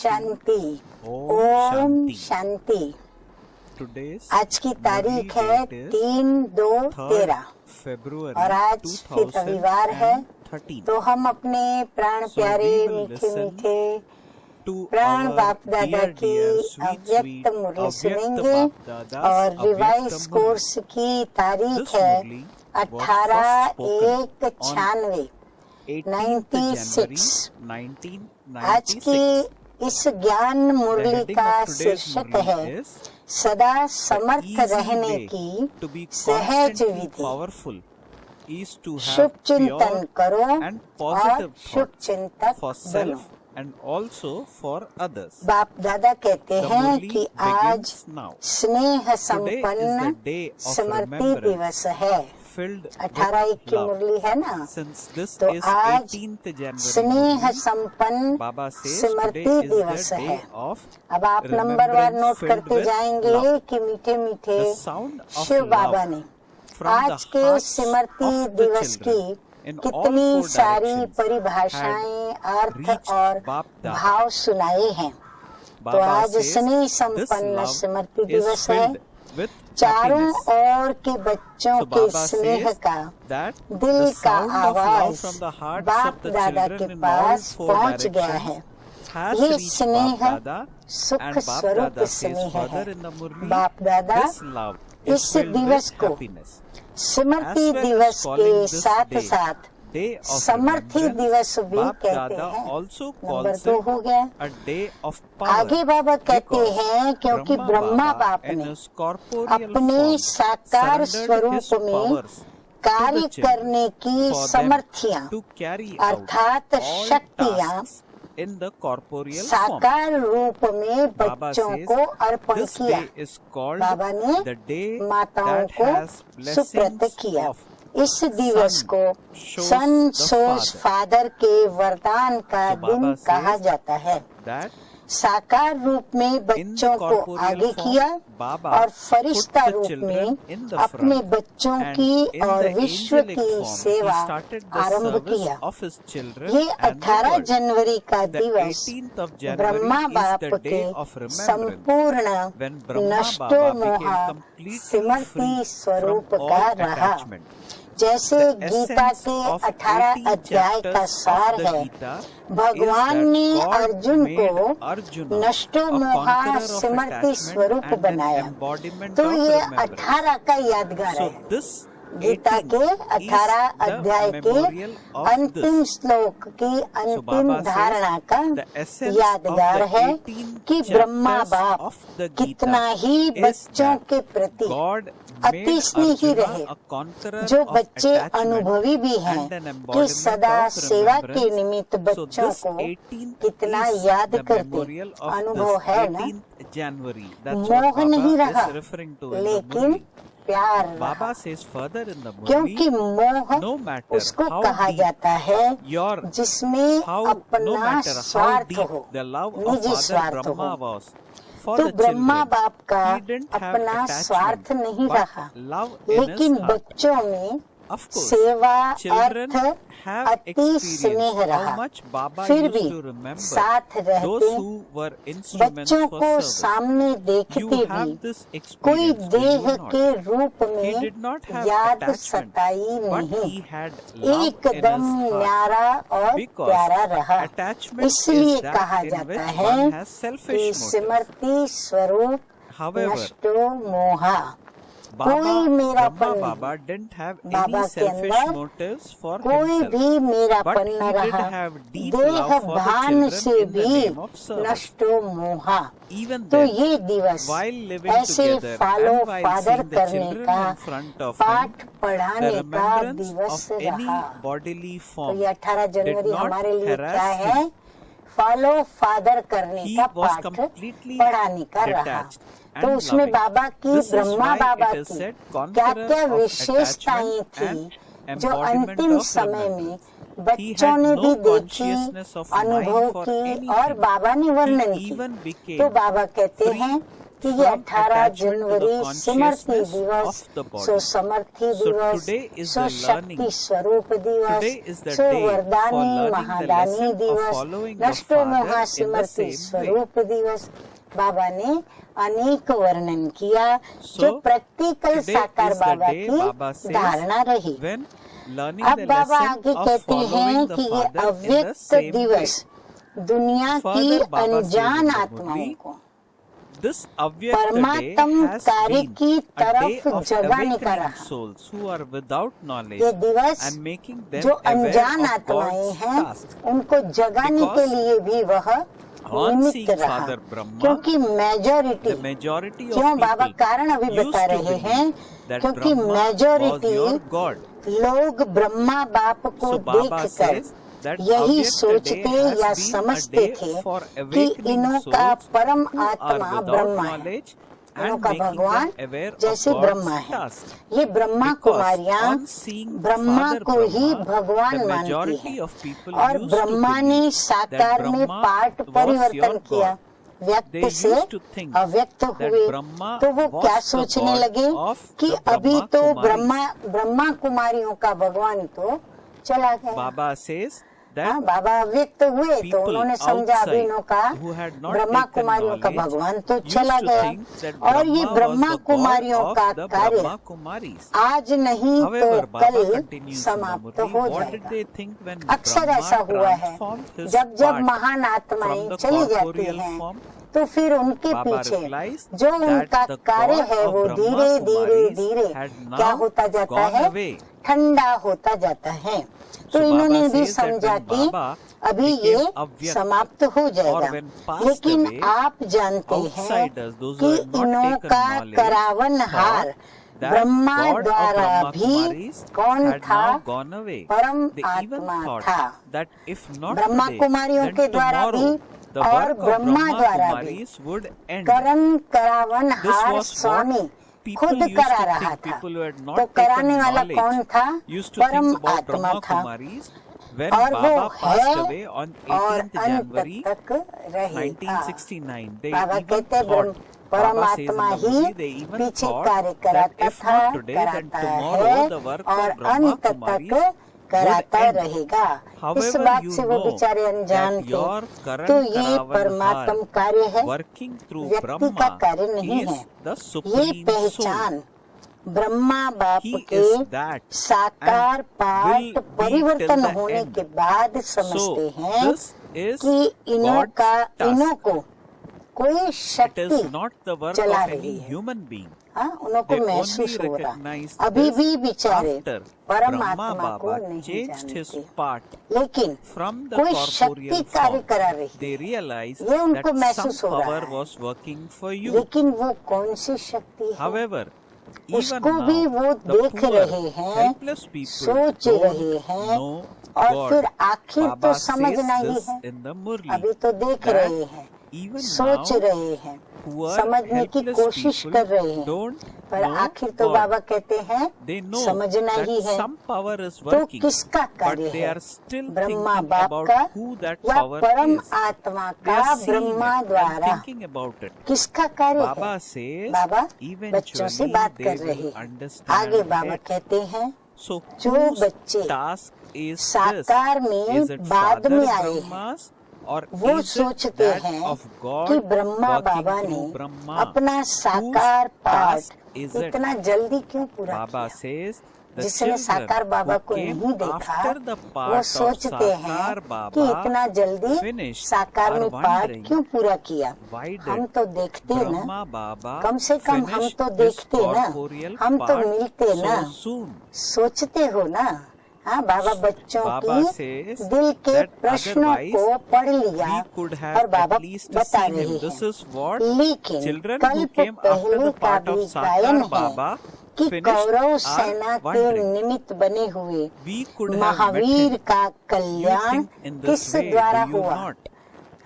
शांति। Om Shanti. Today's आज की तारीख है 3/2/13 और आज फिर रविवार है। तो हम अपने प्राण प्यारे मीठे मीठे प्राण बाप दादा की अव्यक्त मुरली सुनेंगे और रिवाइज कोर्स की तारीख है 18/1/96। आज की इस ज्ञान मुरली का शीर्षक है सदा समर्थ रहने की सहज विधि। शुभ चिंतन करो और शुभ चिंतक बनो। And also for others. बाप दादा कहते हैं कि आज स्नेह संपन्न स्मृति दिवस है। 18/1 की मुरली है ना, तो आज स्नेह संपन्न स्मृति दिवस है। अब आप नंबरवार नोट करते जाएंगे कि मीठे मीठे शिव बाबा ने आज के स्मृति दिवस की कितनी सारी परिभाषाएं, अर्थ और भाव सुनाए हैं। तो आज स्नेह संपन्न स्मृति दिवस है। चारों ओर के बच्चों के स्नेह का दिल का आवाज बाप दादा के पास पहुंच गया है। ये स्नेह सुख स्वरूप स्नेह है। बाप दादा इस दिवस को स्मृति दिवस के साथ साथ समर्थी दिवस भी कहते हैं। नंबर 2 हो गया। आगे बाबा कहते हैं क्योंकि ब्रह्मा बाप ने अपने साकार स्वरूप में कार्य करने की समर्थियां अर्थात शक्तियां साकार रूप में बच्चों को अर्पण किया। बाबा ने माताओं को सुप्रत किया। इस दिवस को सन सोज फादर के वरदान का दिन कहा जाता है। साकार रूप में बच्चों को आगे किया और फरिश्ता रूप में अपने बच्चों की और विश्व की सेवा आरंभ किया। ये 18 जनवरी का दिवस ब्रह्मा बाप के संपूर्ण नष्टो मोहा स्मृति स्वरूप का रहा। जैसे गीता के 18 अध्याय का सार है, भगवान ने अर्जुन को नष्टो मोहा स्मृति स्वरूप बनाया। तो ये 18 का यादगार है। गीता के 18 अध्याय के अंतिम श्लोक की अंतिम धारणा का यादगार है कि ब्रह्मा बाप कितना ही बच्चों के प्रति अति स्नेही रहे। जो बच्चे अनुभवी भी हैं कि सदा सेवा के निमित्त बच्चों को कितना याद करते। अनुभव है ना, मोह नहीं रहा लेकिन प्यार रहा। क्योंकि मोह उसको कहा जाता है जिसमें अपना स्वार्थ हो, निजी स्वार्थ हो। तो ब्रह्मा बाप का अपना स्वार्थ नहीं रहा, लेकिन बच्चों में सेवा अर्थ अति स्नेह रहा। फिर भी साथ रहते बच्चों को सामने देखते भी कोई देह के रूप में याद सताई नहीं। एकदम न्यारा और प्यारा रहा। इसलिए कहा जाता है कि स्मृति स्वरूप नष्टो मोहा। कोई मेरापन बाबा के अंदर कोई भी मेरापन न रहा। देह भान से भी नष्टो मोहा। तो ये दिवस ऐसे फॉलो फादर करने का, पाठ पढ़ाने का दिवस रहा। तो ये 18 जनवरी हमारे लिए क्या है? फॉलो फादर करने का, पाठ पढ़ाने का रहा। तो उसमें बाबा की, ब्रह्मा बाबा की क्या क्या विशेषताएं थी जो अंतिम समय में बच्चों ने भी देखी, अनुभव की और बाबा ने वर्णन की। तो बाबा कहते हैं कि ये from 18 attachment to the जनवरी समर्थी consciousness दिवस, of the body. सो समर्थी So दिवस, today is so the learning. शक्ति स्वरूप दिवस, Today is the so day for वरदानी learning the Mahadani lesson of दिवस, following the नष्टो Father in the महासिमर्थी same way. स्वरूप दिवस। बाबा ने अनेक वर्णन किया, So, जो प्रैक्टिकल today साकार is the बाबा day की Baba says धारणा रही। when learning अब the बाबा lesson आगे of कहते हैं following the कि ये Father in the अव्यक्त same way. दिवस दुनिया की Further, Baba says अनजान in the आत्माओं Murli, को this Avyakta day परमात्म has कार्य been की a day तरफ of जगाने का awakening रहा। souls who are without knowledge ये दिवस and making them जो aware अनजान of आत्माएं God's हैं, task. उनको जगाने के Because लिए भी वह on निमित्त seeing रहा, Father Brahma, क्योंकि मेजॉरिटी, the majority of क्यों बाबा people कारण अभी used बता to रहे हैं, believe that क्योंकि Brahma was majority your God. लोग ब्रह्मा बाप को So Baba देखकर says that यही Avyakta सोचते day has या been a समझते day थे for कि awakening इनका souls परम who are आत्मा without ब्रह्मा है, knowledge इनों and का making भगवान them aware of जैसे ब्रह्मा God's है। task. ये Brahma Because कुमारियां on seeing Brahma Father को ही Brahma, भगवान the मानती majority हैं, of people और used to ब्रह्मा ने believe साकार that में Brahma पाठ was परिवर्तन your किया, God. व्यक्त They से used to think अव्यक्त that हुए, Brahma तो वो was क्या the सोचने God लगे of कि the अभी Brahma तो Kumaris. ब्रह्मा कुमारियों का भगवान तो चला गया। Baba says that हाँ, बाबा व्यक्त हुए तो people उन्होंने समझा outside अभी इनों का who had not Brahma taken कुमारियों का knowledge भगवान तो used चला to गया, think that और ये Brahma was Brahma the God कुमारियों of का the कार्य Brahma Kumaris. आज नहीं तो However, Baba कल continues in the समाप्त Murli, हो what did जाएगा। they think when अक्सर ऐसा Brahma हुआ है, transformed his जब जब part महान from आत्माएं the चली जाती corporeal हैं, form? तो फिर उनके Baba पीछे replies जो उनका that the कार्य God है of वो Brahma धीरे धीरे Kumaris धीरे had क्या now होता जाता gone है, away. ठंडा होता जाता है। तो So इन्होंने Baba भी says that समझा when कि Baba अभी became ये Avyakt समाप्त हो or जाएगा, when passed लेकिन away, आप जानते हैं outsiders, those कि who had not इनों taken का knowledge, करावन हार that ब्रह्मा God of द्वारा Brahma भी Kumaris कौन had था, now gone away. परम They even आत्मा thought था। that if not Brahma today, कुमारियों then के द्वारा भी tomorrow the और work of ब्रह्मा Brahma द्वारा भी Kumaris would end. Karan करावन This हार was स्वामी what people खुद used करा to रहा think. था। People who had तो not taken कराने वाला knowledge कौन था, used to परम think about आत्मा Brahma था, Kumaris. When और वो Baba passed है away on और 18th अंत January तक रहेगा। 1969, they बाबा even कहते हैं thought, परम Baba says in आत्मा the he Murli, they even पीछे thought कार्य that कराता if था, not today, then कराता tomorrow है the work और of Brahma अंत तक Kumaris कराता would end. रहेगा। इस However, बात you से वो know बेचारे अनजान that थे। your current तो ये Karavan परमात्म Har कार्य है, working through व्यक्ति का Brahma कार्य नहीं is है। the ये supreme पहचान soul. ब्रह्मा बाप He के is that साकार and पाठ will be परिवर्तन till the होने end. के बाद समझते So हैं this is कि इनों God's का task. इनों को कोई It शक्ति is not the work चला of रही any है। human being. हाँ, उन्हों को They महसूस only हो रहा, recognized अभी this भी बेचारे after परमात्मा Brahma को Baba नहीं changed his जानते, part लेकिन from the कोई शक्ति corporeal कार्य form. करा रही They है, realized ये उनको that some महसूस हो रहा power है, was working for you. लेकिन वो कौन सी शक्ति है, However, even उसको भी now, वो the देख poor, रहे हैं, helpless people सोच don't रहे हैं, know और फिर God. आखिर तो Baba समझना says ही this है, in the Murli, अभी तो देख that रहे हैं, even सोच now, रहे हैं, poor, समझने की helpless कोशिश people कर रहे हैं, don't पर know आखिर तो God. बाबा कहते हैं They know समझना that ही है। some power is तो working, किसका but कार्य they है, are still ब्रह्मा thinking बाप about का who that या power परम is. आत्मा They का are seeing Brahma it and द्वारा thinking about it. किसका कार्य है। Baba says, बाबा बच्चों से eventually बात they कर रहे will हैं। understand आगे बाबा it. कहते हैं So जो whose बच्चे task is this? साकार में Is it बाद Father में आए हैं, Brahma's or वो is it सोचते that हैं of God कि ब्रह्मा working बाबा through ने Brahma? अपना साकार Whose पाठ task is it? इतना जल्दी क्यों पूरा Baba किया। says the जिसने साकार children बाबा who को came नहीं देखा after the वो part of सोचते हैं Sakar कि Baba इतना जल्दी finished साकार are में पाठ wondering क्यों पूरा किया। why हम did तो देखते ना, Brahma Baba कम से कम हम finish तो his देखते ना, corporeal हम तो part मिलते ना, so soon? सोचते हो ना। हाँ, बाबा बच्चों Baba की says दिल के that प्रश्नों otherwise को पढ़ लिया we could और have बाबा at least बता seen रहे him. This हैं, is what लेकिन children who कल्प came after पहले the का part भी of गायन Sakar है Baba कि finished कौरव are सेना के wondering. निमित्त बने हुए We could have met Mahavir him. का You कल्याण think in किस this way, द्वारा do you हुआ। not?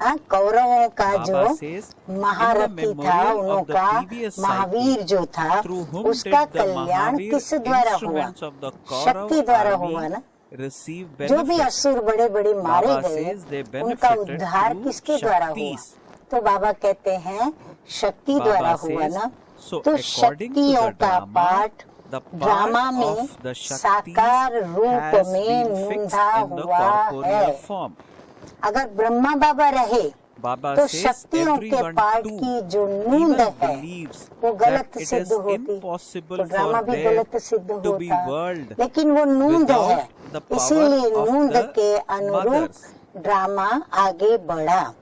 हाँ, कौरवों का जो Baba says, महारथी in the था, memorial उन्हों of the का previous महावीर cycle, जो था, through whom उसका did the कल्याण Mahavir किस द्वारा हुआ, instruments of the शक्ति Kaurav द्वारा हुआ army ना। receive जो भी benefit? असुर बड़े बड़े मारे Baba गए says they उनका benefited उद्धार through किसके द्वारा हुआ। Shaktis. तो बाबा कहते हैं शक्ति Baba द्वारा says, हुआ ना, so तो according to शक्तियों the का drama, पाठ the ड्रामा part में of the Shaktis साकार रूप has में been fixed मूंधा in the हुआ है। corporeal form. अगर ब्रह्मा बाबा रहे Baba तो says शक्तियों के everyone पाठ too की जो नींद even है believes वो that गलत it सिद्ध is होती, impossible तो ड्रामा for भी there गलत सिद्ध to be होता, world लेकिन वो नींद है, without the power इसीलिए of नींद the के अनुरूप mothers. ड्रामा आगे बढ़ा।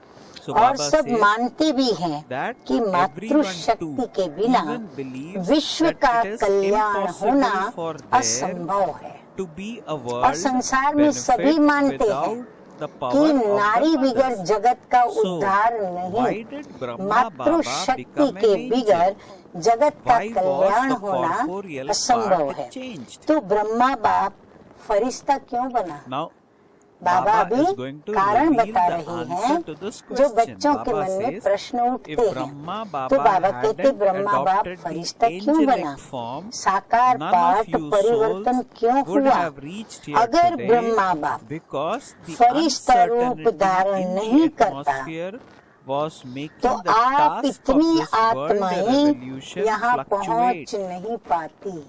So और Baba सब says मानते भी हैं that कि मातृ everyone शक्ति too के बिना even believes विश्व that का it is कल्याण होना impossible for there असंभव है। to be a और world संसार में सभी benefit मानते हैं without the कि power of नारी the बिगर mothers. जगत का So, उद्धार why नहीं, did Brahma मातृ Baba शक्ति become के an angel? बिगर जगत का Why कल्याण was the होना corporeal असंभव part है। changed? तो ब्रह्मा बाप फरिश्ता क्यों बना? Now, बाबा Baba अभी is going to कारण reveal बता the रहे answer हैं to this जो question. बच्चों के Baba मन में says, प्रश्न if उठते हैं। Brahma तो Baba बाबा कहते hadn't ब्रह्मा बाप adopted फरिश्ता the क्यों बना, angelic form, साकार none पाठ of you परिवर्तन souls क्यों would हुआ? have reached here अगर today ब्रह्मा बाप because the फरिश्ता रूप uncertainty धारण in नहीं the करता atmosphere was तो making the आप task of इतनी this world आत्माएं revolution यहाँ fluctuate. पहुँच नहीं पाती।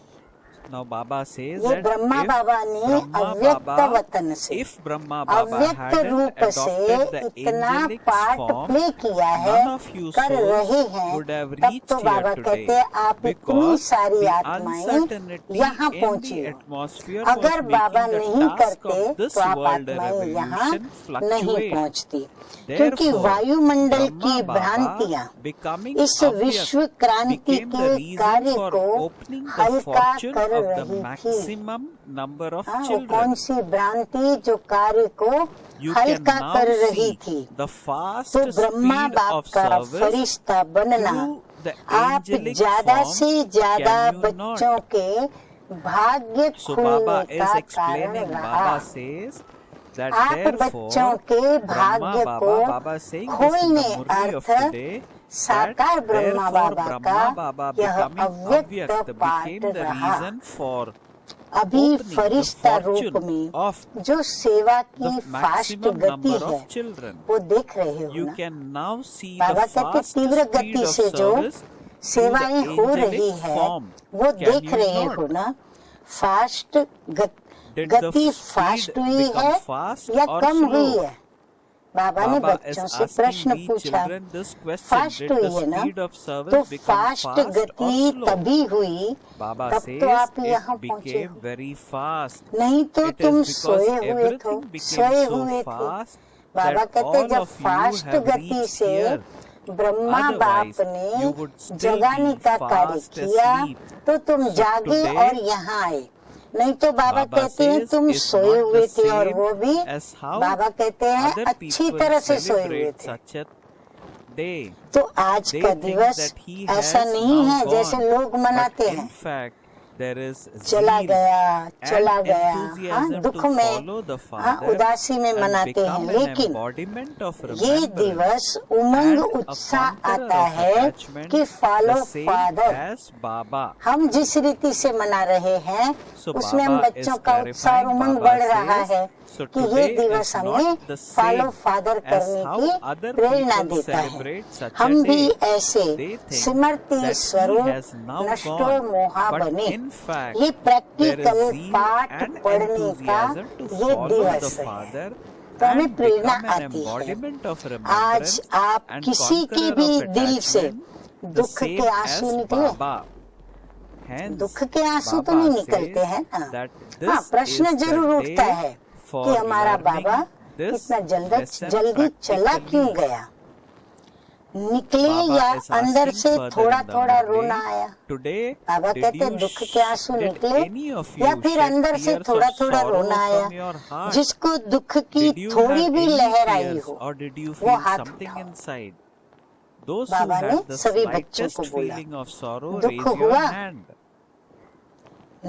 Now Baba says ये that ब्रह्मा if बाबा ने Brahma अव्यक्त Baba, वतन से if Brahma Baba अव्यक्त hadn't रूप से adopted the इतना angelic पार्ट form, प्ले किया है, none of you कर रहे souls हैं, would have तब reached तो बाबा here कहते today आप इतनी because सारी the आत्माएं uncertainty यहाँ in पहुंची the हो। atmosphere अगर was बाबा making नहीं the task करते of this तो आप world आत्माएं यहाँ revolution नहीं fluctuate. पहुंचती, क्योंकि Therefore, वायुमंडल Brahma की Baba भ्रांतियाँ becoming इस विश्व अव्यक्त क्रांति became के the reason कार्य for को opening the हल्का fortune कर of the रही थी। maximum number of हाँ, वो children. कौन सी भ्रांति जो कार्य को You can हल्का now कर रही see थी? the fast तो ब्रह्मा speed बाप of का service फरिश्ता बनना, through the आप angelic ज्यादा form. से ज्यादा Can you बच्चों not? के भाग्य So खुलने Baba is का कारण explaining. रहा। Baba says that आप therefore बच्चों के Brahma भाग्य Baba, को Baba is saying this in खोलने the Murli of earth today, साकार that Brahma therefore Baba Brahma का Baba यह becoming अव्यक्त अव्यक्त पाठ became the रहा। reason for अभी opening the फरिश्ता रूप fortune में of जो सेवा the की फास्ट maximum गति number है of children. वो देख रहे हो You ना? can now see Baba the कहते fast तीव्र speed गति of से जो service through the सेवाएं हो रही angelic है form. वो Can देख you रहे not? हो ना? फास्ट Did the गति speed फास्ट हुई become है fast या or कम हुई slow? है? बाबा ने Baba is बच्चों से asking प्रश्न the पूछा, children this question. Fast Did हुई the है ना? speed of तो service become fast fast or गति slow? तभी हुई Baba तब says तो आप यहाँ it पहुँचे became हो, very fast. नहीं तो It तुम is because सोए हुए थे, everything became सोए so हुए थे। fast बाबा that कहते all जब of you फास्ट have गति reached से here. ब्रह्मा बाप Otherwise, ने you would still जगाने be का कार्य fast किया asleep. तो तुम So जागे today, और यहाँ आए, नहीं तो बाबा Baba कहते हैं says तुम it's सोए not हुए the थे और same वो भी as how बाबा कहते हैं other अच्छी people तरह से सोए हुए celebrate थे। such a day. तो आज They का think दिवस that he ऐसा has नहीं now है जैसे gone, लोग मनाते but हैं, in fact there is चला zeal गया चला and गया, हाँ enthusiasm दुख to में, follow the हाँ Father उदासी में and मनाते हैं, become an लेकिन embodiment of ये remembrance दिवस उमंग and a उत्साह conqueror आता of है attachment, कि follow the same father. as Baba. हम जिस रीति से मना रहे हैं So उसमें हम Baba बच्चों is का उत्साह और clarifying. उमंग Baba बढ़ रहा says, है so कि ये today दिवस is हमें not the follow same father as करने how की other प्रेरणा people देता है। celebrate such a हम भी day. ऐसे They think सिमरती that he स्वरूप has now नष्टो gone, मोहा but बने। in fact ये there प्रैक्टिकल is zeal पाठ and पढ़ने का enthusiasm to ये follow the दिवस है, Father तो हमें and प्रेरणा become an आती है। embodiment of आज remembrance आप and किसी के conqueror भी of दिल से attachment, the दुख same के as आंसू निकले? Baba. Hence, दुख के आंसू तो Baba नहीं निकलते says हैं ना? that हाँ, this प्रश्न is जरूर the उठता day है for कि हमारा learning बाबा this इतना lesson जल्दी चला practically. क्यों गया? निकले Baba या is अंदर asking से further थोड़ा in the थोड़ा Murli, रोना आया? Today, बाबा did कहते you दुख के आंसू did निकले any of या you फिर shed अंदर से tears थोड़ा of थोड़ा sorrow रोना आया? from your heart? जिसको दुख की Did you थोड़ी have भी any लहर आई tears हो or did you वो feel हाथ something उठाओ। inside? Those who बाबा ने had the सभी बच्चों slightest को बोला, feeling of sorrow, दुख raise your हुआ? hand.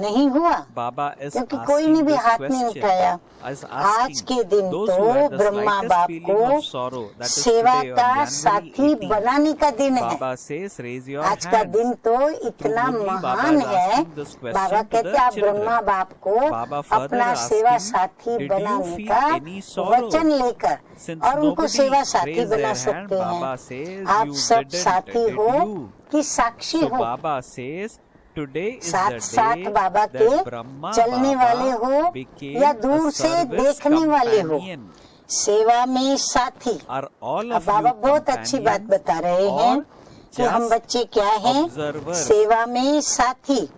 नहीं हुआ, Baba is क्योंकि कोई ने asking भी this हाथ नहीं question. उठाया। Is आज asking के दिन those तो who had the Brahma slightest बाप feeling को of sorrow, that is सेवा today on का January साथी 18, बनाने का दिन है। Baba says, raise your आज का hands. दिन तो इतना Through Murli, Baba महान is है। asking this question Baba to कहते the आप children. ब्रह्मा बाप को Baba further अपना सेवा asking, साथी did you बनाने feel का any sorrow? वचन लेकर Since और उनको nobody सेवा साथी raised बना their hand, सकते हैं। Baba says, आप you सब didn't, साथी did हो you? कि साक्षी So हो। Baba says, today is साथ the साथ day बाबा that के Brahma चलने वाले Baba हो became या a दूर से service देखने वाले हो, companion. सेवा में साथी। Are all अब of बाबा you बहुत अच्छी बात companions बता रहे हैं or कि हम just बच्चे क्या हैं, observers? सेवा में साथी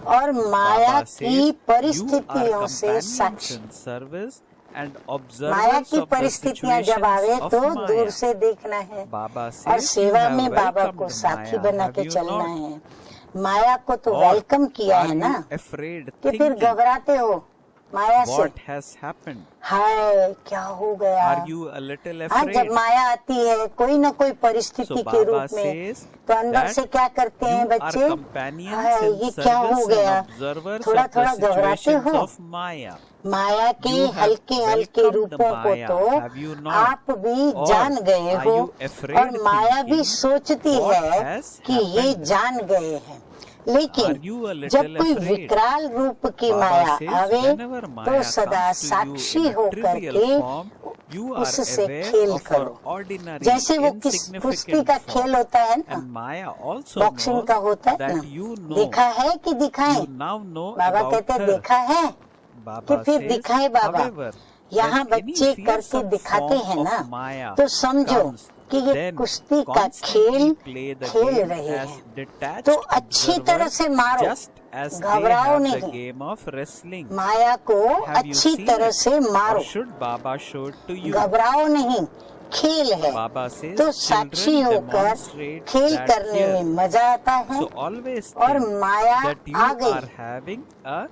और माया Baba की says, you परिस्थितियों are से companions Sakshi. in service and Maya observers की of the परिस्थितियां जब आवे situations of तो दूर Maya. से देखना है Baba और says, you सेवा have में बाबा को welcomed साथी Maya, बना have के you चलना not? है। माया को तो Or वेलकम किया are है you ना, afraid, कि फिर thinking, घबराते हो माया से, what has happened? हाय क्या हो गया। Are you a little हाँ, जब afraid? माया आती है कोई न कोई So परिस्थिति के Baba रूप में, says तो अंदर that से क्या करते हैं you are बच्चे, companions हाय in ये क्या हो service गया, and observers थोड़ा of the थोड़ा घबराते situations हो। of Maya. माया के You have हल्के हल्के welcomed रूपों को Maya, तो have you not? आप भी Or जान गए are हो you afraid और माया भी thinking सोचती what है has कि ये happened? जान गए हैं। Are लेकिन you a little जब कोई afraid? विकराल रूप की Baba माया says, आवे whenever तो Maya सदा comes to you Sakshi in a होकर trivial के form, you are उससे aware खेल of her करो। ordinary, जैसे वो कुश्ती insignificant का form. खेल होता है ना, And Maya also boxing knows का होता है that ना, you know, देखा है कि दिखाएं। you now know Baba about कहते हैं her. देखा है कि Baba फिर says, दिखाए बाबा। however, यहाँ when any बच्चे करके fearsome दिखाते form हैं of ना, Maya तो समझो comes, कि ये then कुश्ती का constantly खेल play the खेल game रहे as हैं, detached तो अच्छी तरह observers, से मारो, just as they घबराओ have the नहीं। game of wrestling. माया को Have you अच्छी seen तरह it? से मारो, Or should Baba show it to you? घबराओ नहीं, खेल है। Baba says, तो साक्षी children होकर demonstrate खेल that करने here. में मजा आता है। So always और think माया that you आ गई, are having a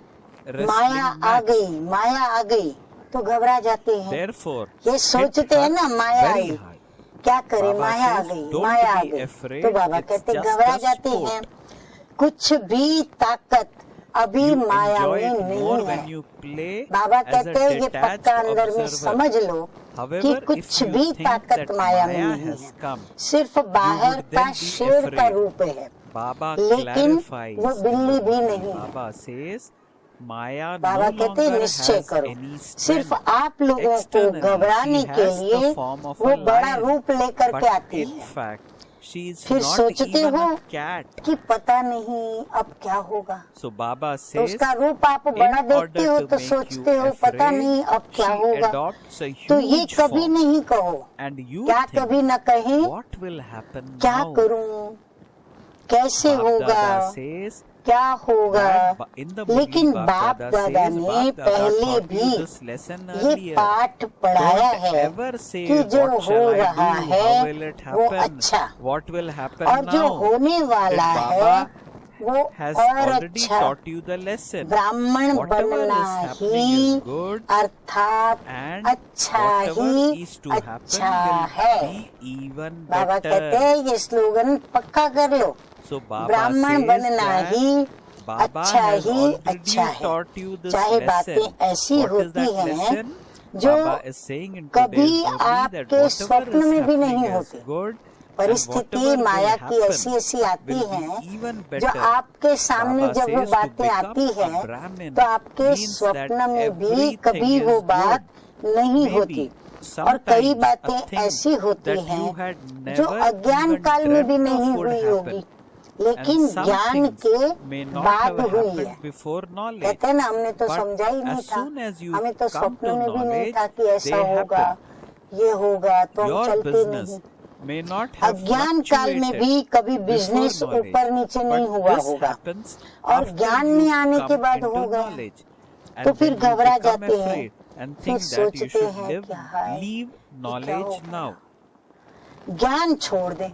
Maya wrestling uh match. गई, माया आ गई तो घबरा जाते हैं। Therefore, ये hit सोचते हैं her ना माया very आई, hard. क्या करे, Baba माया आ says, गई, don't माया आ be गई, afraid, तो बाबा it's कहते just घबरा a जाते sport. हैं। कुछ भी ताकत अभी You माया enjoy में it more नहीं when है। you play बाबा as कहते a हैं ये detached पक्का अंदर में observer. समझ लो कि However, कुछ if you भी think ताकत that माया में Maya नहीं has है, come, सिर्फ बाहर would का then be शेर का afraid. रूप है, Baba लेकिन clarifies. वो बिल्ली भी नहीं है। Baba says, Maya बाबा no कहते हैं longer निश्चय has करो, any सिर्फ strength. आप लोगों को Externally, घबराने she के has लिए the form of वो a बड़ा lion, रूप लेकर but के आती in है। fact, she is फिर not सोचते even हो a cat. कि पता नहीं अब क्या होगा, So Baba तो says, उसका रूप आप in बड़ा देखते order हो to तो make सोचते you हो पता afraid, नहीं अब she क्या होगा। adopts a तो ये huge कभी form. नहीं कहो, And you क्या think, कभी न कहें what will happen क्या now? करूं, कैसे Bap होगा, Dada says क्या होगा। that in the लेकिन Murli, बाप Dada दादा says, ने Bap Dada पहले taught भी you this lesson ये earlier. पाठ पढ़ाया Don't है ever say, कि जो what हो shall I रहा do? है How will it वो happen? अच्छा, What will happen और जो now? होने वाला That है Baba वो has और already अच्छा। taught you the lesson. ब्राह्मण Whatever बनना is happening he is good, अर्थात and अच्छा whatever he is to happen अच्छा will है। be even बाबा कहते better. हैं ये स्लोगन पक्का कर लो, So Baba ब्राह्मण says बनना that ही Baba अच्छा has ही already अच्छा है। taught you this चाहे lesson. बातें ऐसी What is होती that हैं lesson? जो Baba is saying in कभी today's Murli that आपके whatever स्वप्न is में भी happening नहीं is होती। good, and परिस्थिति whatever will माया की happen ऐसी ऐसी आती will है be even जो better. आपके सामने Baba जब वो says to बातें आती become a है Brahmin तो आपके means that स्वप्न में भी everything कभी is वो good. बात नहीं होती। Maybe और कई sometimes बातें a thing ऐसी होती that you हैं had जो never अज्ञान even काल में भी dreamt नहीं of would हुई happen. होगी, लेकिन And some ज्ञान things के may not बाद have हुई happened है। before knowledge. कहते हैं ना हमने तो But समझा ही नहीं as था, soon as you हमें तो come स्वप्न to में भी नहीं knowledge, था कि ऐसा they होगा, happen. ये होगा, तो हम Your चलते business नहीं। may not have अज्ञान काल में भी fluctuated कभी before बिजनेस knowledge, ऊपर नीचे नहीं but हुआ this होगा, happens और after ज्ञान you में आने के come बाद into हो गया, knowledge. तो And फिर then you घबरा become जाते हैं, afraid and फिर think that you सोचते should हैं live, कि हाय leave ये क्या knowledge हो now. गया, ज्ञान छोड़ दें।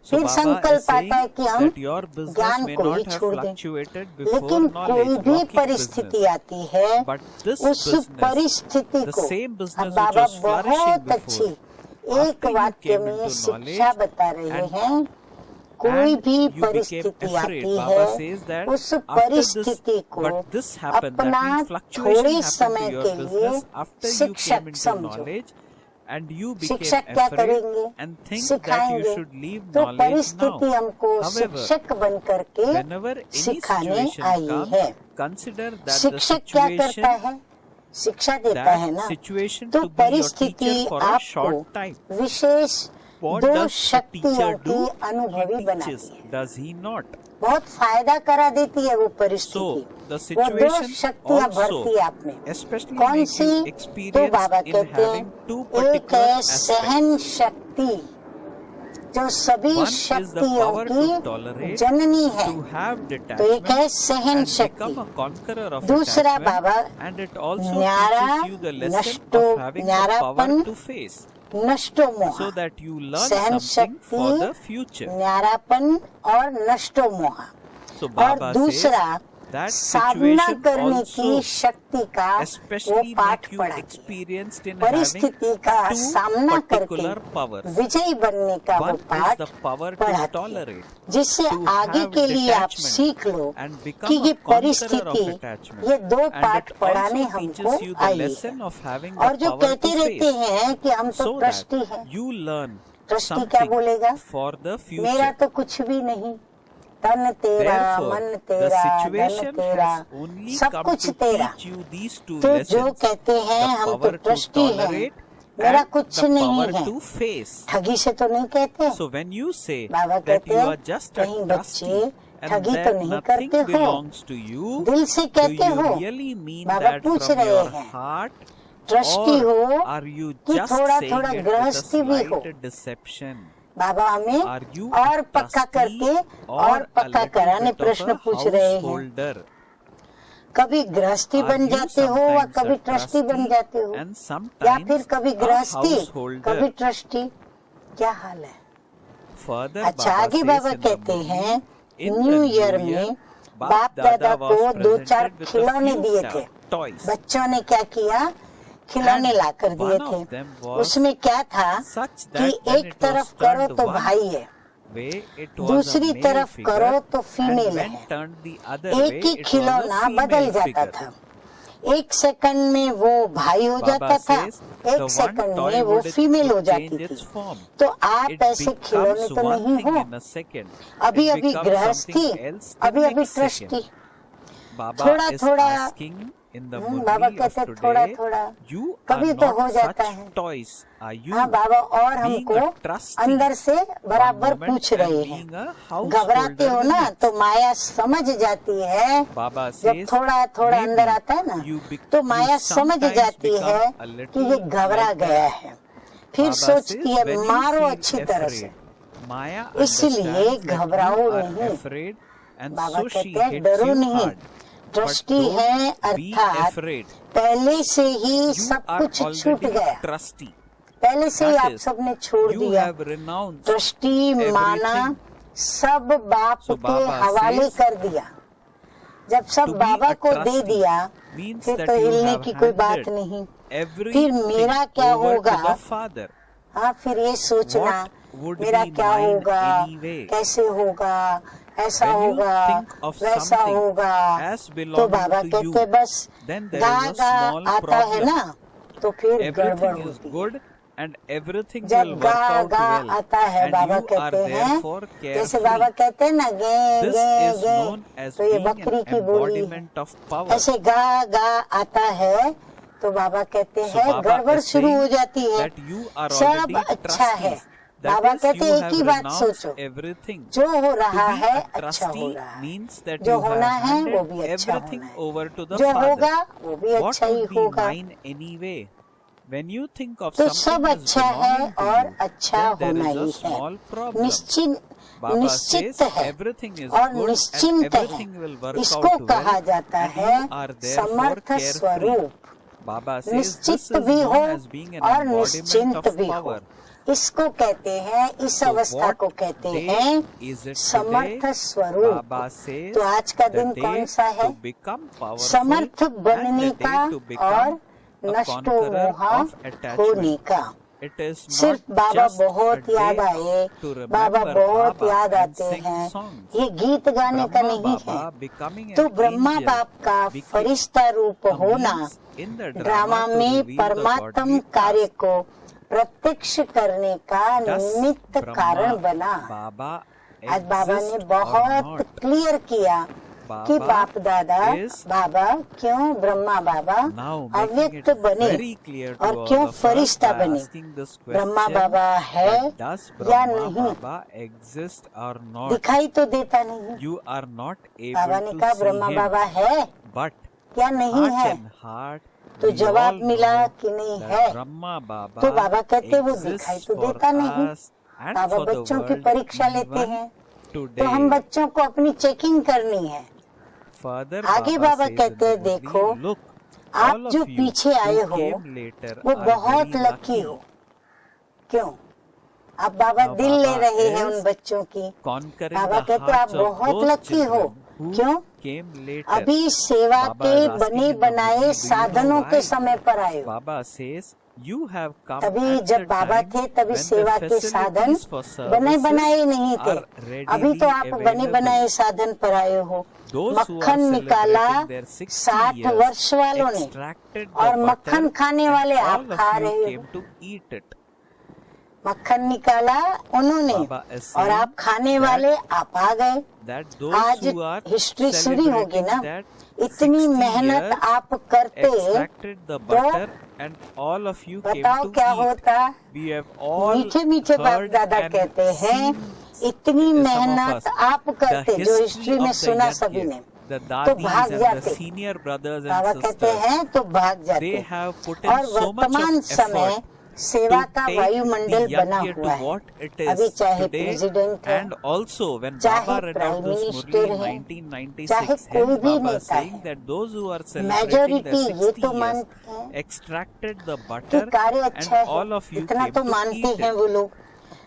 So फिर Baba is संकल्प saying आता है कि हम that your business ज्ञान may को ही not have छोड़ दें, fluctuated before लेकिन कोई knowledge, भी walking परिस्थिति business. आती है But this उस business, परिस्थिति the को same business which Baba was flourishing बहुत अच्छी before, एक after you वाक्य came में into शिक्षा knowledge बता रहे and हैं, कोई भी you became परिस्थिति afraid. आती Baba है, says that उस after परिस्थिति this, को but this happened, that अपना means fluctuation थोड़े happened समय to your के लिए business after you came शिक्षक into समझो। knowledge and you became शिक्षक क्या afraid करेंगे? and think that you सिखाएंगे। should leave तो knowledge now. परिस्थिति हमको However, शिक्षक बन करके whenever any सिखाने situation आई comes, है। consider that the शिक्षक क्या करता situation, है? शिक्षा देता है that ना। situation तो to be your परिस्थिति teacher for a short आपको time. विशेष What दो does the शक्तियों teacher की do? अनुभवी He बनाती teaches, है। does he not? बहुत फायदा करा देती है वो So, परिस्थिति। the वो दो situation शक्तियाँ also भरती है आप में। especially कौन make सी? you तो experience बाबा in कहते हैं having two एक particular है aspects. सहन शक्ति, जो सभी One is the शक्तियों power to की tolerate, जननी है। to have तो एक है detachment सहन and शक्ति। become a conqueror of दूसरा attachment, Baba and it also न्यारा teaches you the lesson नष्टो of having the न्यारापन power to face, नष्टो मोह, so that you learn सहन something for शक्ति, the future. न्यारापन और नष्टो मोह। So और Baba says दूसरा that साधना situation करने की also शक्ति का वो especially पाठ make you पढ़ाती है। experienced in having परिस्थिति का two सामना करके particular powers. विजयी बनने का वो One is पाठ the power to पढ़ाती है, tolerate, जिससे to आगे have के लिए आप detachment सीख लो and become कि a ये conqueror of परिस्थिति, attachment. ये दो And पाठ it पढ़ाने also हमको teaches you the आई है। lesson of having और the जो power कहते to रहते face, हैं कि हम तो so ट्रस्टी that हैं, you learn ट्रस्टी क्या something बोलेगा? for the मेरा future. तो कुछ भी नहीं, तन तेरा, Therefore, मन the तेरा, धन situation तेरा, has only सब come कुछ to तेरा। teach you these two तो जो lessons: कहते हैं the हम तो power to ट्रस्टी हैं, tolerate मेरा and कुछ the नहीं power है, to face. ठगी से तो नहीं कहते। So when you say Baba that कहते you हैं are just a कहीं trustee बच्चे and ठगी तो that नहीं nothing करते हो, belongs to you, दिल से do कहते you हो। really mean बाबा that पूछ from रहे your हैं, heart, ट्रस्टी or हो are you कि just थोड़ा saying थोड़ा it with a गृहस्थी भी हो? slight deception? बाबा हमें Are you और a पक्का trustee करके or और a पक्का little कराने bit of प्रश्न a पूछ रहे हैं। householder? कभी गृहस्थी Are बन you जाते हो या sometimes कभी a ट्रस्टी बन trustee जाते हो, and या फिर sometimes कभी a गृहस्थी householder? कभी ट्रस्टी, क्या हाल है? Further, अच्छा, Baba आगे says बाबा in the कहते हैं movie, in new the year new year, में बाप दादा को was दो चार presented with a खिलौने few दिए थे। toys. बच्चों ने क्या किया? खिलौने And लाकर दिए one of थे। them was उसमें क्या था such कि that when एक it तरफ was करो turned तो one भाई है, way, it was दूसरी a male तरफ करो figure, तो फीमेल and when है। turned the other way, एक ही it was खिलौना a बदल female जाता figure. था, एक सेकंड में वो भाई हो जाता Baba था, says the एक one सेकंड toy में वो would फीमेल हो जाती change थी। its form. तो आप It ऐसे खिलौने becomes तो one नहीं thing हो, in a second. अभी It अभी becomes गृहस्थी, something else the अभी अभी next second. ट्रस्टी। Baba थोड़ा is थोड़ा asking in the Baba Murli of कहते थोड़ा today, थोड़ा, you कभी are तो हो not जाता such है। toys, are you? हाँ बाबा, और Being हमको a trustee, अंदर से बराबर one moment, पूछ and रहे being हैं। a घबराते हो householder the ना next. तो माया समझ जाती है, Baba जब says थोड़ा थोड़ा maybe अंदर आता है ना you तो माया you समझ sometimes जाती become है a कि little ये घबरा like गया that. है, फिर Baba सोचती says है when you मारो feel अच्छी तरह से। afraid, Maya इसलिए understands that घबराओ you are नहीं। afraid, and Baba so she कहते हैं hits डरो you नहीं, hard. But ट्रस्टी don't है be अर्थात afraid. पहले से ही You सब are कुछ छूट already गया, trusty. पहले से ही That आप is, सबने छोड़ you दिया। have renounced ट्रस्टी माना, everything. सब बाप So के Baba हवाले says, कर दिया। जब सब to be बाबा a को दे trustee दिया means फिर that तो you हिलने have की कोई बात handed नहीं। everything मेरा क्या over to होगा? the Father. हाँ, फिर ये सोचना What would मेरा be क्या mine होगा, anyway? कैसे होगा, ऐसा When you होगा, think of वैसा something होगा, as तो belonging बाबा to कहते you, बस then there गा is a गा small आता है problem. ना तो फिर गड़बड़ Everything is होती है। good and everything जब will work गा out गा well, आता है and बाबा you are कहते हैं, therefore जैसे बाबा carefree. कहते हैं ना गे This gay is gay, known as तो ये being बकरी an की बोली है। embodiment of power. ऐसे गा गा आता है तो बाबा कहते So हैं Baba गड़बड़ is शुरू हो saying जाती है, that you are सब already अच्छा है। trustees. That बाबा is, कहते you एक have ही बात renounced सोचो, everything. जो हो To रहा be है a अच्छा हो trustee रहा है, means that जो you होना have है वो handed भी अच्छा everything होना है, over to the जो Father. होगा वो भी What अच्छा ही would be होगा। mine anyway? When you think of तो something सब as अच्छा है belonging to और you, अच्छा then there होना is a ही small है, problem. निश्चित निश्चित says है everything is और good and निश्चिंत है। everything will work इसको out कहा well, जाता and है you are therefore Samarth carefree. स्वरूप। Baba says this निश्चित is भी हो known as being an और embodiment निश्चिंत of भी हो, power. इसको कहते हैं, इस So अवस्था what को कहते day हैं is it समर्थ today? स्वरूप। Baba says तो आज का the दिन day कौन सा है? to become powerful Samarth and बनने the का day to और become a नष्टो conqueror मोहा of होने attachment. का। it is सिर्फ not बाबा just a बहुत याद day आए, to बाबा remember बहुत Baba याद and आते sing हैं, songs. ये गीत गाने का Brahma नहीं है। Baba becoming तो an ब्रह्मा angel बाप का became फरिश्ता रूप a होना means in the drama drama to में reveal the परमात्म godly कार्य task. को प्रत्यक्ष करने का Thus, निमित्त कारण Brahma बना। Baba आज बाबा ने exist or बहुत not, क्लियर किया कि Baba बाप दादा is बाबा क्यों ब्रह्मा बाबा now making अव्यक्त it बने very clear to और all क्यों of us फरिश्ता by बने। asking this ब्रह्मा question बाबा है that does या Brahma नहीं, Baba exist or not? दिखाई तो देता नहीं। You are not Baba able ने to कहा see ब्रह्मा him, बाबा है but या नहीं heart है, and heart तो we जवाब all मिला know कि नहीं that है। Brahma Baba तो बाबा कहते वो दिखाई exists तो for देता नहीं। us and Baba for the बच्चों की world परीक्षा लेते even हैं, तो हम today. बच्चों को अपनी चेकिंग करनी है। Further, आगे Baba बाबा says in कहते हैं the देखो Murli, look, आप all जो of you पीछे आए who हो came later वो are बहुत very लकी lucky. हो। क्यों? अब बाबा Now दिल ले Baba रहे हैं is उन बच्चों की। conquering बाबा the कहते आप hearts of बहुत those लकी हो। children who क्यों? came later. अभी सेवा Baba के is asking बने in the बनाए Murli, do you know साधनों के why? समय पर आए हो। Baba says you have come तभी at जब the बाबा time थे तभी when सेवा the के साधन facilities for बने services बनाए नहीं थे। are अभी तो आप readily बने बनाए available. साधन पर आए हो। Those who are मक्खन निकाला celebrating their 60 60 years वर्ष वालों ने extracted और the मक्खन butter खाने वाले and आप all खा of you रहे came हो। to eat it. मक्खन निकाला उन्होंने Baba is और saying आप खाने that- वाले आप आ गए। that those आज who are हिस्ट्री शुरू होगी celebrating ना, that इतनी 60 मेहनत years आप करते extracted the butter and all of you came बताओ to क्या eat. होता। We have all मीठे मीठे बाप heard दादा and कहते हैं seen इतनी some of मेहनत us आप the करते जो history हिस्ट्री में of the सुना सभी yajna. ने, The तो भाग dadis and the जाते। senior brothers बाबा and कहते sisters, हैं तो भाग they जाते। have put और in so much वर्तमान of समय effort सेवा to का take वायुमंडल the बना yajna हुआ to है। what it अभी is चाहे today. प्रेसिडेंट है, And also when चाहे Baba read out prime this minister Murli in है, 1996, चाहे कोई hence भी Baba नेता saying है, that those who are celebrating majority their ये 60 तो years मानते हैं extracted the कि butter कार्य and अच्छा है, all of you इतना came तो to मानते eat हैं it. वो लोग।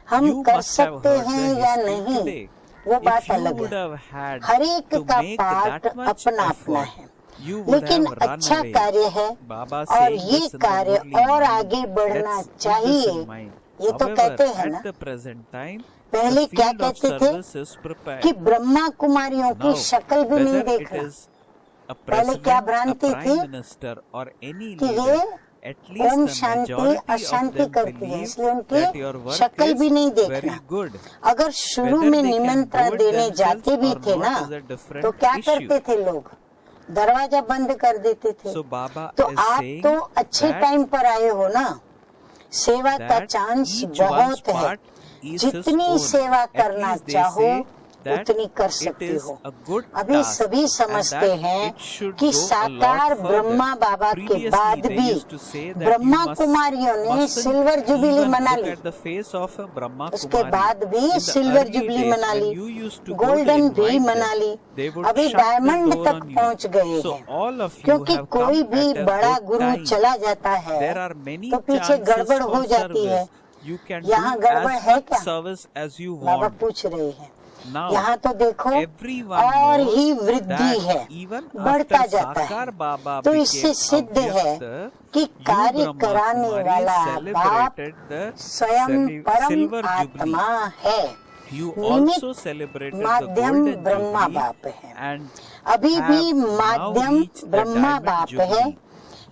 हम You कर must have सकते heard the हैं या history नहीं today. वो If बात you अलग would है। have had हर एक to का make पार्ट that much अपना अपना effort, है, you would लेकिन have run अच्छा away. कार्य है Baba और saying ये this in the कार्य Murli और mind. आगे बढ़ना Let's keep this चाहिए। in mind. ये तो However, कहते हैं ना, at the present time, पहले the क्या field of कहते थे service is prepared. कि ब्रह्मा कुमारियों की Now, शक्ल भी नहीं whether it देखना। is a पहले क्या president, a भ्रांति prime थी minister, or any कि leader, ये at least Om the Shanti majority of अशांति them करती है, believe इसलिए that your उनकी work शक्ल भी is नहीं very देखना। good. अगर शुरू Whether में they can निमंत्रण do it देने themselves जाते भी or थे not ना, is a different तो क्या issue. करते थे लोग, दरवाजा बंद कर देते थे। So Baba तो is आप saying तो अच्छे that टाइम पर आए हो ना, सेवा का that चांस each one's बहुत है, part is his जितनी own. सेवा At करना least they चाहो say that उतनी कर it सकते is हो। a good अभी task सभी and समझते that हैं it should कि go a साकार lot ब्रह्मा further. बाबा के Previously बाद they भी used to say that Brahma you कुमारियों ने mustn't सिल्वर जुबली even मना look ली, at the face of a Brahma उसके Kumari. बाद भी In the silver early jubilee days मना when ली, you used to go to golden भी invite मना them, ली, they would अभी shut the डायमंड door तक on you. पहुंच गए So हैं। all of you क्योंकि have कोई come भी at a बड़ा good गुरु time. चला जाता है There are many तो पीछे chances गड़बड़ हो for जाती है। service. You can यहाँ do गड़बड़ as है much क्या? service as you Baba want. पूछ रहे हैं। Now, यहाँ तो देखो everyone और knows ही वृद्धि that है, even बढ़ता after जाता है। Sakar Baba तो became इससे सिद्ध है Avyakta, कि you कार्य Brahma कराने Kumari वाला बाप celebrated the स्वयं परम silver jubilee. आत्मा है, You निमित्त also celebrated the माध्यम golden ब्रह्मा jubilee बाप है, and अभी have भी now माध्यम reached the ब्रह्मा diamond बाप है। jubilee.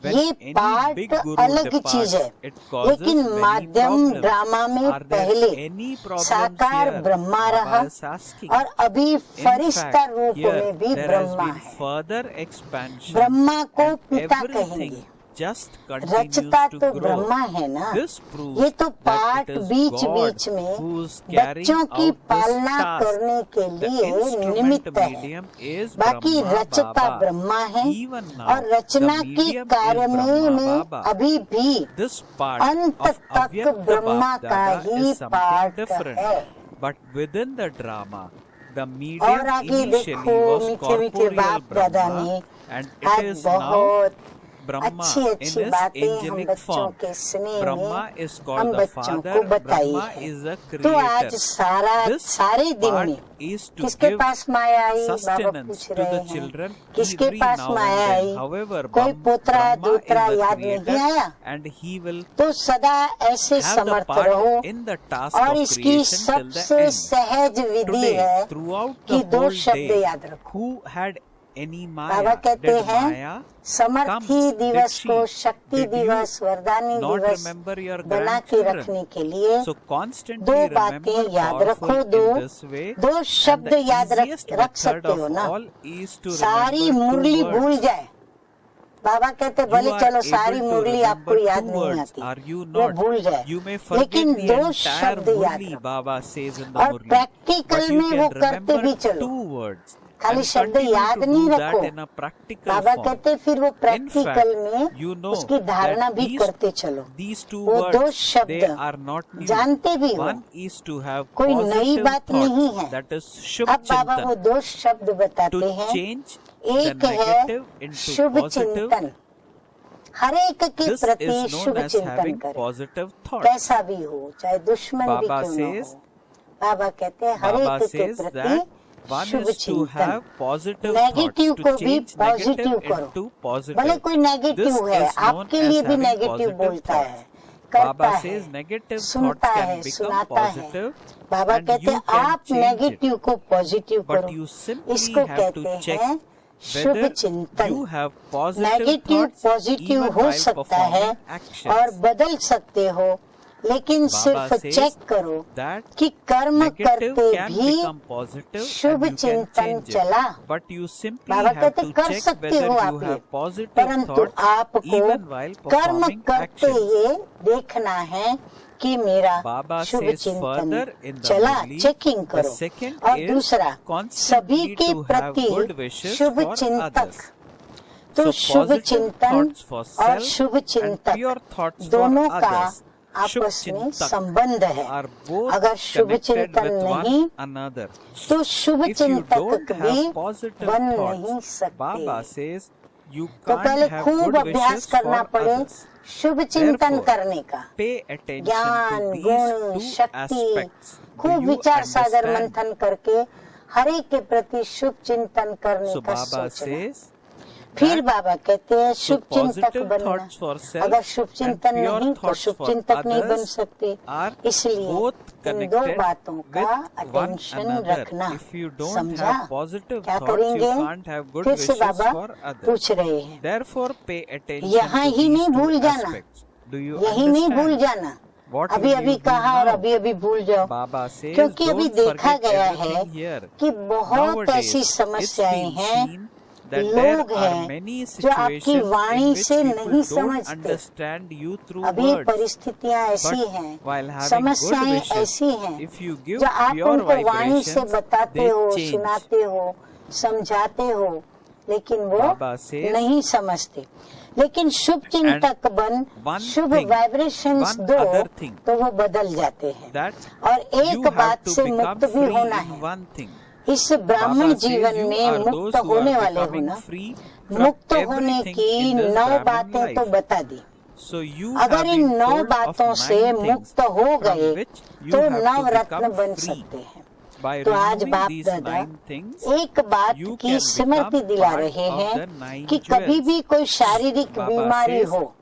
When ये any पार्ट big guru अलग departs, चीज है, it causes लेकिन many माध्यम problems. ड्रामा में Are there पहले any problems साकार here? ब्रह्मा Baba रहा is asking. और अभी In फरिश्ता fact, रूप here में भी there has ब्रह्मा been है। further expansion ब्रह्मा को and पिता everything कहेंगे, just continues रचता to तो grow. ब्रह्मा है ना। This proves ये तो that part it is beach God बीच में who's carrying बच्चों की out this पालना task. करने के The लिए instrument निमित्त है, medium is बाकी Brahma रचता Baba. ब्रह्मा है Even now, और रचना the के medium कार्य is Brahma में Baba. अभी भी This part अंत of तक Avyakta ब्रह्मा का Bapdada he is something part different. है। But within the drama, the और medium आगे initially देखो was मीठे मीठे corporeal बाप दादा Brahma ने and it आज is now बहुत Brahma अच्छी in अच्छी his बातें हम angelic बच्चों form. के स्नेह Brahma में is हम called the बच्चों father. को बताई Brahma है। is the तो आज creator. This सारे दिन part में is to किसके give पास माया आई, बाबा sustenance पूछ to रहे the हैं, children किसके every pass now and Maya then. I? However, कोई पोतरा Brahma दूतरा is the याद नहीं creator आया? and he will तो सदा ऐसे have the समर्थ part रहो। in the task और of इसकी creation till the सबसे end. सहज विधि Today, है throughout कि the दो whole शब्द day, याद रखो। who had any Baba Maya? कहते Did हैं Maya समर्थी come? Did दिवस she? को शक्ति Did you दिवस वरदानी not दिवस remember your बना के grandchildren? रखने के लिए So constantly दो remember बातें याद powerful रखो। in this way. दो And शब्द the याद easiest रख method सकते हो of ना। all is to सारी remember मुरली two भूल words. जाए। बाबा कहते You भले are चलो able सारी to मुरली आपको remember याद two नहीं words, आती, are you वो not? भूल जाए, You may forget लेकिन the दो entire शब्द याद Murli, रखो। Baba says in the और Murli. प्रैक्टिकल But you में वो can करते भी remember चलो। two words खाली and शब्द continue याद to नहीं do रखो। that in a practical Baba form. कहते फिर वो In प्रैक्टिकल fact, में you know उसकी धारणा that भी करते चलो। these two वो दो words, शब्द they are not new. जानते भी हो, One is to have कोई नई positive बात नहीं thoughts, है। that is Shubh अब बाबा वो Chintan, दो शब्द बताते to हैं। change the एक है negative into शुभ positive. चिंतन, हर एक के This प्रति is शुभ known as चिंतन having करें, positive thoughts. कैसा भी हो, चाहे दुश्मन भी Baba क्यों न says, हो। बाबा कहते हैं हर Baba एक के says प्रति that one Shubh is to चिंतन। have positive नेगेटिव thoughts, को to भी change पॉजिटिव negative करो। into भले positive. कोई This नेगेटिव है, is known आपके as लिए भी having नेगेटिव positive बोलता है, thoughts. करता Baba है, says negative thoughts सुनता can है, become सुनाता है। positive बाबा and कहते you हैं can आप change it. नेगेटिव को पॉजिटिव But करो। you simply इसको have to कहते check हैं शुभ whether चिंतन। you have positive negative thoughts positive even हो while सकता है performing actions. और बदल सकते हो, लेकिन Baba सिर्फ says चेक करो that कि कर्म negative करते can भी become positive Shubh and you can चिंतन change it. चला। But you simply Baba have कहते to कर check सकते whether हो you आप ये, have positive परंतु thoughts आपको even while कर्म performing करते actions. ये देखना है कि मेरा Baba शुभ says चिंतन further in the चला, Murli, चेकिंग the करो। second और is दूसरा सभी constantly के to have प्रति good wishes शुभ for चिंतक। others. तो So शुभ positive चिंतन thoughts for और self शुभ and चिंतक pure thoughts for दोनों का others, शुभ आपस में चिंतक, संबंध है। are both अगर शुभ connected चिंतन with नहीं one another. तो शुभ If you चिंतक don't भी have positive बन नहीं thoughts, सकते। Baba says you तो can't पहले have खूब good अभ्यास wishes करना for पड़े others. शुभ चिंतन Therefore, करने का। pay attention ज्ञान to these गुण two शक्ति aspects. Do खूब you विचार सागर understand? मंथन करके हर एक के प्रति शुभ चिंतन करने So का Baba सोचना। says फिर that बाबा कहते हैं so शुभ चिंतक positive बनना। thoughts for self अगर शुभ and चिंतन pure नहीं तो thoughts शुभ for चिंतक नहीं बन others सकते। are इसलिए both इन दो connected बातों का with one अटेंशन another. रखना। If you don't समझा? have positive क्या thoughts, you करेंगे? can't have good फिर से wishes बाबा for others. पूछ रहे हैं, Therefore, pay attention यहाँ to ही these नहीं भूल two जाना, aspects. Do you यही नहीं भूल understand? जाना। What अभी will अभी you do कहा और now? अभी अभी भूल जाओ, Baba says, क्योंकि अभी don't देखा forget गया है everything here. कि बहुत Nowadays, ऐसी it's समस्याएं been हैं, seen that there लोग are हैं many जो आपकी situations in वाणी which से people नहीं don't समझते। understand you through अभी words. परिस्थितियां ऐसी But हैं, while having good समस्याएं wishes, ऐसी हैं if you give जो आप pure उनको वाणी से vibrations, बताते they हो, change. सुनाते हो, समझाते हो, लेकिन वो Baba says, नहीं समझते। लेकिन शुभ चिंतक बन one शुभ thing, वाइब्रेशंस one दो other thing, तो वो बदल जाते हैं। that और you एक have बात to से become मुक्त भी free होना in है। one thing. इस ब्राह्मण Baba says जीवन you में are मुक्त those who होने are वाले हो becoming ना। free from मुक्त होने everything की in this 9 Brahmin बातें तो life. बता दी। So you अगर have in been 9 told of बातों से 9 things मुक्त हो from गए which you तो have to नवरत्न become बन free. सकते हैं। By तो आज removing बाप these दादा 9 things, एक बात you की can स्मृति become दिला part रहे of हैं the 9 कि कभी jewels. भी कोई शारीरिक Baba बीमारी says, हो,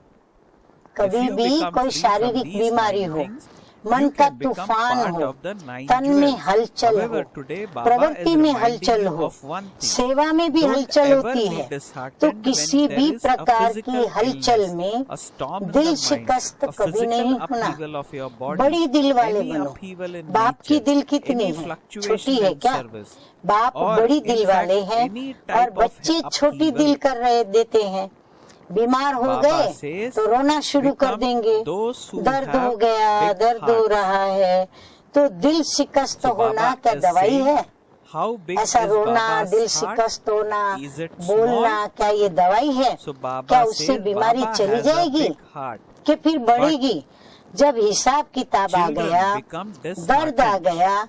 कभी if you भी become कोई free शारीरिक from these बीमारी 9 हो, things, मन you का can become तूफान part हो, of the 9 तन में jewels. हलचल हो, However, today Baba प्रवृत्ति is में reminding हलचल you हो, of one thing. सेवा में भी Don't हलचल ever होती be है, तो disheartened किसी when there भी is a प्रकार की physical हलचल illness, में a storm in दिल the mind, शिकस्त a कभी नहीं physical होना। upheaval of your body, बड़ी दिल वाले any बनो। upheaval in बाप की nature, दिल कितनी any है, fluctuation छोटी है in क्या? service, बाप or बड़ी in दिल fact वाले हैं any और type of बच्चे छोटी upheaval. दिल कर रहे देते हैं। बीमार हो Baba गए says, तो रोना शुरू कर become देंगे, those who दर्द हो have गया, big दर्द हो hearts. रहा है, तो दिल शिकस्त So होना Baba क्या is दवाई saying, है? how big ऐसा is रोना, Baba's दिल heart? शिकस्त होना, Is it बोलना, small? क्या ये दवाई है? So क्या Baba उससे says बीमारी Baba चली has a जाएगी big heart. कि फिर बढ़ेगी? जब हिसाब किताब आ Children गया, become दर्द आ disheartened. गया,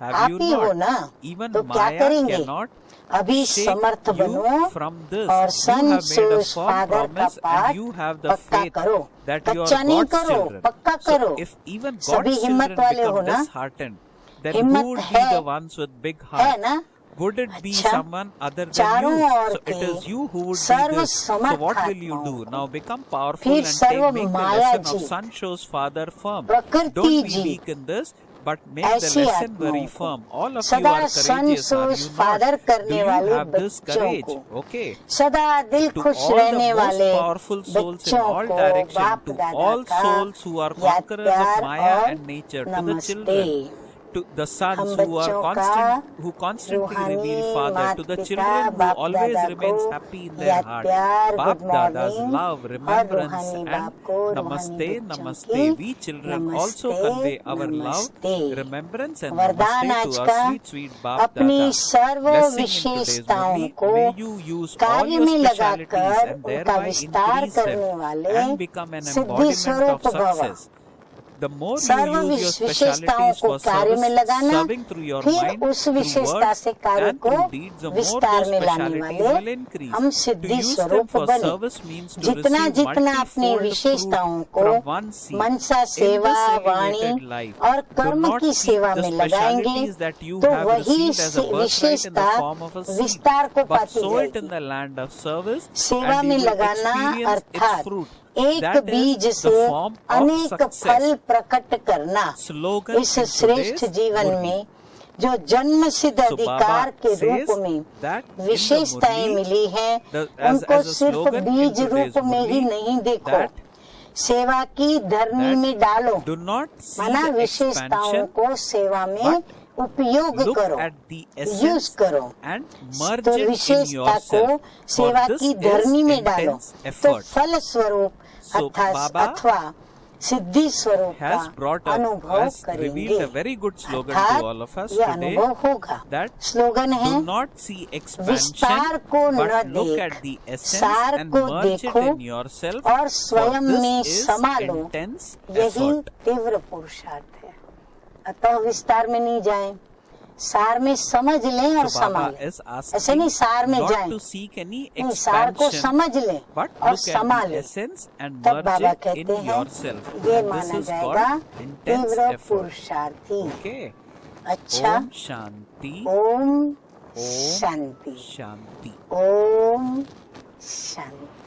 Have आप you ही हो not? ना, Even तो क्या Maya करेंगे? cannot अभी shake समर्थ you बनो from this. और You son have made a shows firm father का promise पाठ and you have the पक्का faith करो, that you कच्चा are नहीं God's करो, children. पक्का So करो। if even सभी God's हिम्मत children वाले हो become ना? disheartened, then हिम्मत who would है, be the ones with big है heart? ना? Would it be अच्छा, someone other than चारों you? ओर So it के is you who would be serve this. So Samarth what will you आत्माओं do? को, Now become powerful फिर and serve make the Maya lesson of ji, son shows father firm. प्रकृति Don't be जी, weak in this, but make the ऐसी lesson आत्माओं very को firm. All of you सदा are son courageous, are shows you not? Father Do करने you वाले have this बच्चों courage? को, Okay. सदा दिल To खुश all the रहने most वाले powerful souls in बच्चों all को direction, बाप to दादा all का souls who are याद conquerors of प्यार Maya और and nature, to the नमस्ते। children, to the sons हम who are बच्चों का constantly रूहानी reveal Father, माता to the पिता children who बाप always दादा remains को happy in their याद heart. प्यार, Bap good Dada's morning, love, और remembrance रूहानी and बाप को रूहानी Namaste, बच्चों Namaste. की We children also नमस्ते convey our love, नमस्ते। remembrance and वरदान Namaste आज to our का sweet, sweet Bap अपनी Dada. Serve Blessing in today's विशेषताओं Murli, को may you use all कार्य your में specialities लगाकर and उनका thereby विस्तार increase them करने वाले and become an Siddhi embodiment स्वरूप of भव। success. The more serve you use your विशेषताओं specialities को for कार्य में लगाना, serving through your फिर mind, उस through विशेषता words से कार्य and को through deeds, the more विस्तार those में लाने specialities वाले will increase. हम To सिद्धि use them स्वरूप for बने। service means to जितना receive जितना अपनी multifold fruit विशेषताओं को from one seed. Mansa In सेवा, this वाणी elevated life, और do कर्म not की keep सेवा the में लगाएंगे specialities that you तो have वही received as a birthright in the विशेषता form of a seed, विस्तार को but पाती sow it in जाएगी। the land of service, सेवा and में you will लगाना experience its अर्थात fruit. एक That बीज is से the form of अनेक success. फल प्रकट करना Slogan इस in श्रेष्ठ today's जीवन Murli. में जो जन्म सिद्ध So अधिकार Baba के रूप says में that in the विशेषताएं Murli, मिली हैं, as उनको a सिर्फ slogan in बीज today's रूप में ही Murli, नहीं देखो, that सेवा की धरनी that में डालो, do not see माना the विशेषताओं expansion, को सेवा में but उपयोग look करो, at the यूज essence करो। and merge तो it in विशेषता को yourself. For सेवा this की is धरनी में डालो intense तो effort. फल स्वरूप So Baba अथवा सिद्धि स्वरूप has का brought up, अनुभव has revealed a करेंगे। very good slogan to अर्थात all of us ये today, अनुभव होगा। that स्लोगन है do not see expansion, विस्तार को न but look देख, at the essence सार and को merge it देखो in yourself. और For स्वयं में this is समा लो, intense यही effort. तीव्र पुरुषार्थ है। अतः विस्तार में नहीं जाएं, सार में समझ लें और So Baba संभालें। is ऐसे asking नहीं सार में not जाएं, to seek any नहीं सार को expansion, समझ लें but और look at the संभालें। essence and तब merge बाबा it in कहते हैं yourself. ये And this माना is जाएगा called intense तीव्र effort. पुरुषार्थी। Okay. अच्छा, Om Shanti. ओम Om शांति, Shanti. ओम शांति।